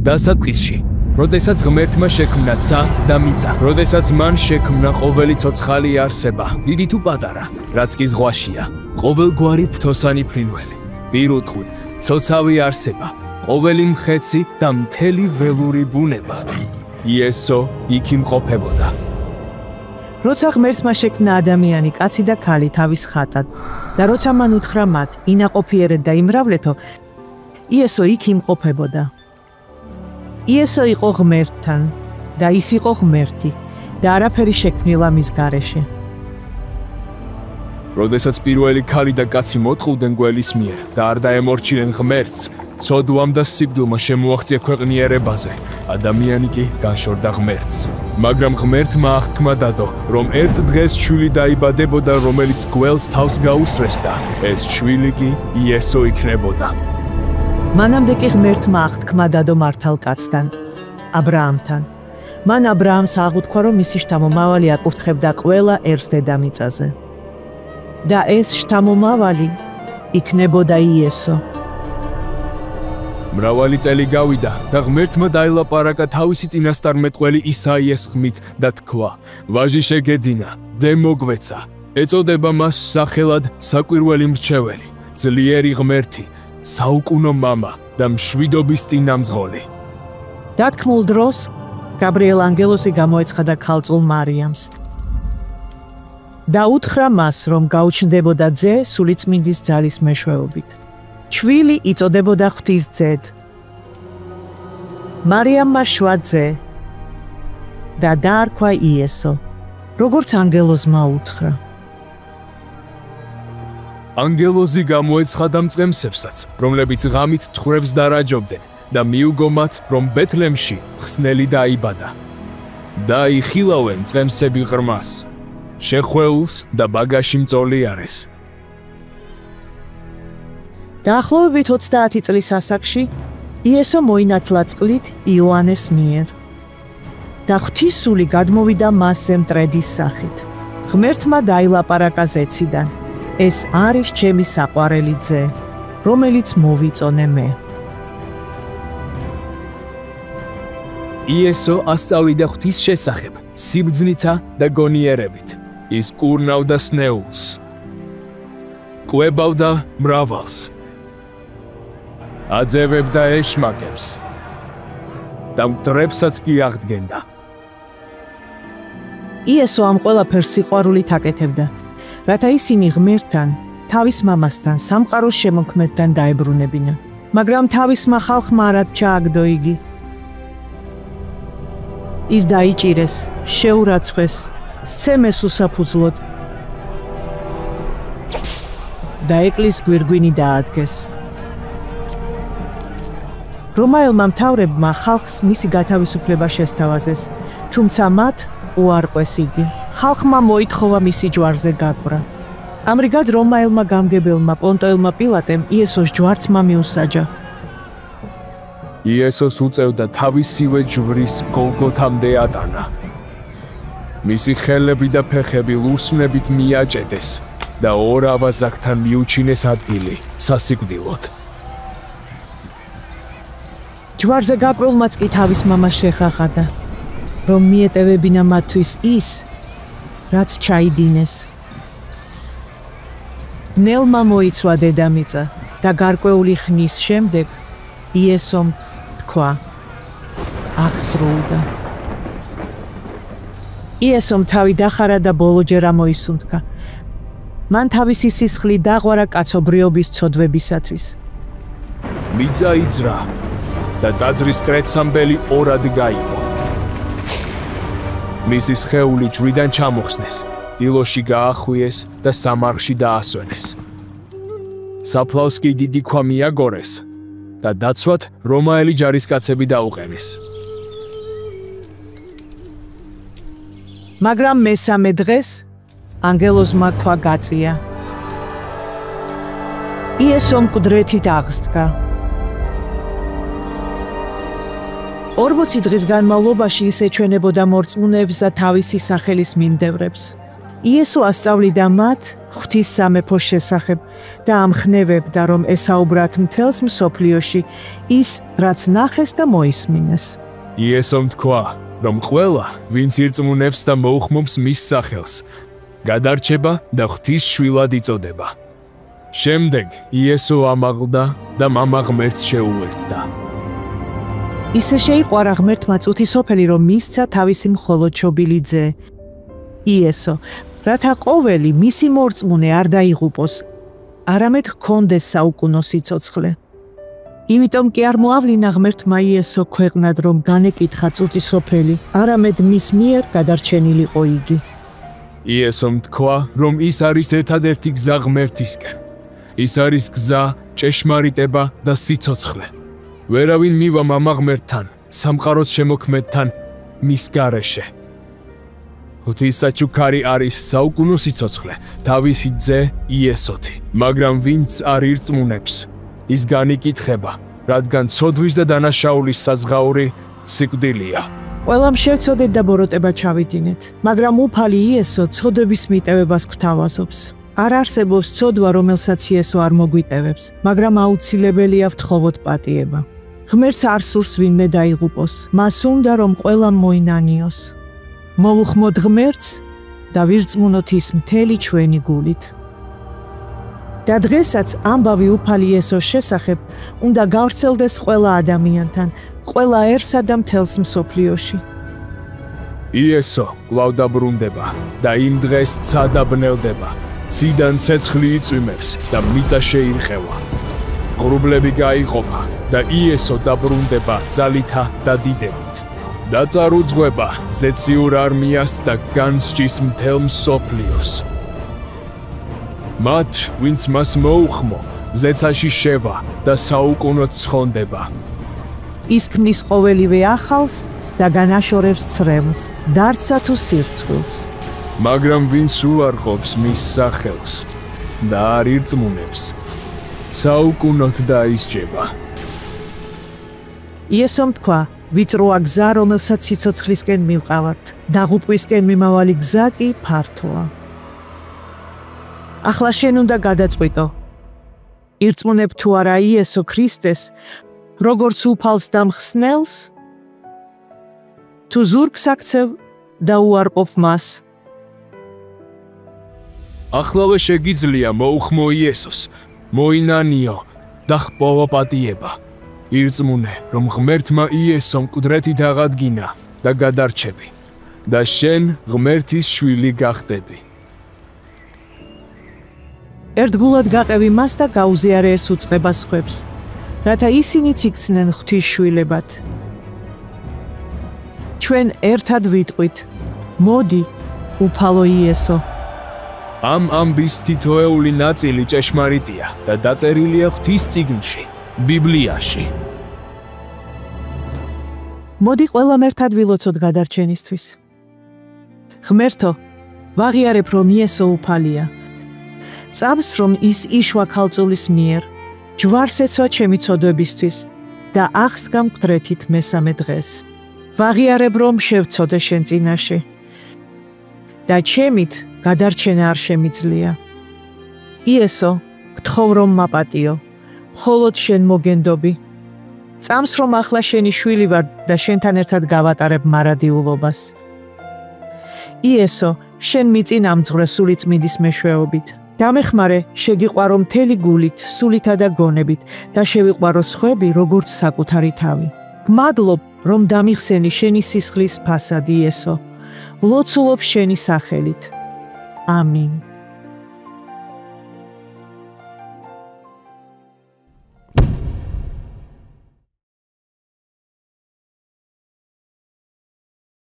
დასაწყისში, როდესაც ღმერთმა შექმნა ცა და მიწა, როდესაც მან შექმნა ყოველი ცოცხალი არსება, დიდი თუ პატარა, რაც კი ზღვაშია, ყოველგვარი ფრთოსანი ფრინველი, პირუტყვი, ცოცავი არსება, ყოველი მხეცი და მთელი ველური ბუნება. იესო იქ იმყოფებოდა. როცა ღმერთმა შექმნა ადამიანი, კაცი და ქალი თავის ხატად და როცა მან უთხრა მათ, ინაყოფიერეთ და იმრავლეთო, იესო იქ იმყოფებოდა. იესო იყო ღმერთთან და ის იყო ღმერთი და არაფერი შექმნილა მის გარეშე. როდესაც პირველი ქალი და კაცი მოთხოვდნენ გველის მიერ და არ დაემორჩიlen ღმერთს, ცოდვამ და სიკვდილმა შემოაღწია ქვეყნიერებაზე, ადამიანი კი განშორდა ღმერთს. მაგრამ ღმერთმა აღთქმა დადო, რომ ერთ დღეს შვილი დაიბადებოდა, რომელიც გველს თავს გაუსრეს და ეს შვილი კი იესო იქნებოდა. მანამდე კი ღმერთმა აღთქმა დადო მართალ კაცთან, აბრაამთან. მან აბრაამს აღუთქვა, რომ მისი შთამომავალი აკურთხებდა ყველა ერს დედამიწაზე. და ეს შთამომავალი იქნებოდა იესო. მრავალი წელი გავიდა და ღმერთმა დაელაპარაკა თავისი წინასწარმეტყველი ისაიას ხმით და თქვა: ვაჟი შეგედინა, დე მოგვეცა. ეწოდება მას სახელად საკვირველი მრჩეველი, ძლიერი ღმერთი, საუკუნო მამა და მშვიდობის წინამძღოლი. დათქმულ დროს გაბრიელ ანგელოზი გამოეცხადა ქალწულ მარიამს და უთხრა მას, რომ გაუჩნდებოდა ძე სულიწმინდის ძალის მეშვეობით. შვილი იწოდებოდა ღვთისძედ. მარიამმა შვა ძე და დაარქვა იესო, როგორც ანგელოზმა უთხრა. ანგელოზი გამოეცხადა მწყემსებსაც, რომლებიც ღამით თხრებს დარაჯობდნენ და მიუგო მათ, რომ ბეთლემში ხსნელი დაიბადა. და იხილავენ მწყემსები ღრმას, შეხვეულს და ბაგაში მწოლიარეს. დაახლოებით 30 წლის ასაკში იესო მოინათლა წყლით იოანეს მიერ და ღვთისული გადმოვიდა მასზე მტრედის სახით. ღმერთმა დაილაპარაკა ზეციდან: ეს არის ჩემი საყვარელი ძე, რომელიც მოვიწონე მე. იესო ასწავლიდა ღვთის შესახებ სიბრძნითა და გონიერებით. ის კურნავდა სნეულს, კვებავდა მრავალს, აძევებდა ეშმაკებს და მტრებსაც კი აღდგენდა. იესო ამ ყველაფერს სიყვარულით აკეთებდა, რათა ისინი ღმერთთან, თავის მამასთან, სამყაროს შემოქმედთან დაებრუნებინა. მაგრამ თავისმა ხალხმა არ ჩააგდო იგი. ის დაიჭირეს, შეურაცხეს, სცემეს უსაფუძვლოდ და ეკლის გვირგვინი დაადგეს. რომაელმა მთავრებმა ხალხს მისი გათავისუფლება შესთავაზეს, თუმცა მათ უარყვეს იგი. ხალხმა მოითხოვა მისი ჯვარზე გაკვრა. ამრიგად რომაელმა გამგებელმა პონტოელმა პილატემ იესოს ჯვარცმა მიუსაჯა. იესოს უწევდა თავისივე ჯვრის გოლგოთამდე ატანა. მისი ხელები და ფეხები ლურსმნებით მიაჭედეს და ორ ავაზაკთან მიუჩინეს ადგილი სასიკვდილოდ. ჯვარზე გაკვრულმაც კი თავის მამას შეხახადა, რომ მიეტევებინა მათთვის ის, რაც ჩაიდინეს. ნელმა მოიცვა დედამიწა და გარკვეული ხნის შემდეგ იესომ თქვა: აღსრულდა. იესომ თავი დახარა და ბოლოჯერ ამოისუნთქა. მან თავისი სისხლი დაღვარა კაცობრიობის ცოდვებისათვის. მიწა იძრა და დაძრის კრეცამბელი ორად გაიყო. მისი სხეული ჯვრიდან ჩამოხსნეს, დილოში გაახვიეს და სამარხში დაასვენეს. საფლავს კი დიდი ქვა მიაგორეს და დაცვად რომაელი ჯარისკაცები დაუყენეს. მაგრამ მესამე დღეს ანგელოზმა ქვა გაწია. იესომ მკვდრეთით აღსდგა. 40 დღის განმავლობაში ის ეჩვენებოდა მორწმუნეებს და თავისი სახელის მიმდევრებს. იესო ასწავლიდა მათ ღვთის სამეფოს შესახებ და ამხნევებდა, რომ ესაუბრათ მთელს მსოფლიოში ის, რაც ნახეს და მოისმინეს. იესომ თქვა, რომ ყველა, ვინც ირწმუნებს და მოუხმობს მის სახელს, გადარჩება და ღვთის შვილად იწოდება. შემდეგ იესო ამაღლდა და მამა ღმერთს შეუერთდა. ისე შეიყვარა ღმერთმა წუთისოფელი, რომ მისცა თავისი მხოლოდ შობილი ძე, იესო, რათა ყოველი მისი მორწმუნე არ დაიღუპოს, არამედ ჰქონდეს საუკუნო სიცოცხლე. იმიტომ კი არ მოავლინა ღმერთმა იესო ქვეყნად, რომ განეკითხა წუთისოფელი, არამედ მის მიერ გადარჩენილიყო იგი. იესომ თქვა, რომ ის არის ერთადერთი გზა ღმერთისკენ. ის არის გზა, ჭეშმარიტება და სიცოცხლე. ვერავინ მივა მამა ღმერთთან, სამყაროს შემოქმედთან, მის გარეშე. ღვთისაჩუქარი არის საუკუნო სიცოცხლე, თავისი ძე იესოთი. მაგრამ ვინც არ ირწმუნებს, ის განიკითხება, რადგან ცოდვის და დანაშაულის საზღაური სიკვდილია. ყველამ შევცოდეთ და ბოროტება ჩავიდინეთ, მაგრამ უფალი იესო ცოდვების მიტევებას გვთავაზობს. არ არსებობს ცოდვა, რომელსაც იესო არ მოგვიტევებს, მაგრამ აუცილებელია ვთხოვოთ პატიება. ღმერთს არ სურს ვინმე დაიღუპოს, მას უნდა რომ ყველამ მოინანიოს. მოვუხმოთ ღმერთს და ვირწმუნოთ ის მთელი ჩვენი გულით. და დღესაც ამბავი უფალი იესოს შესახებ უნდა გავრცელდეს ყველა ადამიანთან, ყველა ერსა და მთელს მსოფლიოში. იესო კვლავ დაბრუნდება და იმ დღეს ცა დაბნელდება, ციდან ცეცხლი იწვიმებს და მიწა შეირხევა. ღრუბლები გაიყოფა და იესო დაბრუნდება ძალითა და დიდებით. და წარუძღვება ზეციურ არმიას და განსჯის მთელ მსოფლიოს. მათ, ვინც მას მოუხმო, ზეცაში შევა და საუკუნოდ ცხონდება. ის ქმნის ყოველივე ახალს და განაშორებს ცრემლს, დარდსა თუ სირცხვილს. მაგრამ ვინც უარყოფს მის სახელს და არ ირწმუნებს, საუკუნოდ დაისჯება. იესომ თქვა, ვიწროა გზა, რომელსაც სიცოცხლისკენ მივყავართ, დაღუპვისკენ მიმავალი გზა კი ფართოა. ახლა შენ უნდა გადაწყვიტო. ირწმუნებ თუ არა იესო ქრისტეს, როგორც უფალს და მხსნელს, თუ ზურგს აქცევ და უარყოფ მას. ახლავე შეგიძლია მოუხმო იესოს, მოინანიო და ხპოვა პატიება. ირწმუნე, რომ ღმერთმა იესომ მკვდრეთით აღადგინა და გადარჩები და შენ ღმერთის შვილი გახდები. ერთგულად გაყევი მას და გაუზიარე ეს უწყება სხვებს, რათა ისინიც იქცნენ ღვთის შვილებად. ჩვენ ერთად ვიტყვით, მოდი, უფალო იესო. ამ ამბის თითოეული ნაწილი ჭეშმარიტია და დაწერილია ღვთის წიგნში, ბიბლიაში. მოდი ყველამ ერთად ვილოცოთ გადარჩენისთვის. ღმერთო, ვაღიარებ, რომ იესო უფალია. წამს, რომ ის იშვა ქალწულის მიერ, ჯვარს ეცვა ჩემი ცოდვებისთვის და აღსდგა მკვდრეთით მესამე დღეს. ვაღიარებ, რომ შევცოდე შენ წინაშე და ჩემით გადარჩენა არ შემიძლია. იესო, გთხოვ რომ მაპატიო, მხოლოდ შენ მოგენდობი. წამს, რომ ახლა შენი შვილი ვარ და შენთან ერთად გავატარებ მარადიულობას. იესო, შენ მიწინ ამძღვრე სული წმინდის მეშვეობით. დამეხმარე, შეგიყვარო მთელი გულით, სულითა და გონებით და შევიყვარო სხვები, როგორც საკუთარი თავი. გმადლობ, რომ დამიხსენი შენი სისხლის ფასად, იესო. ვლოცულობ შენი სახელით. ამინ.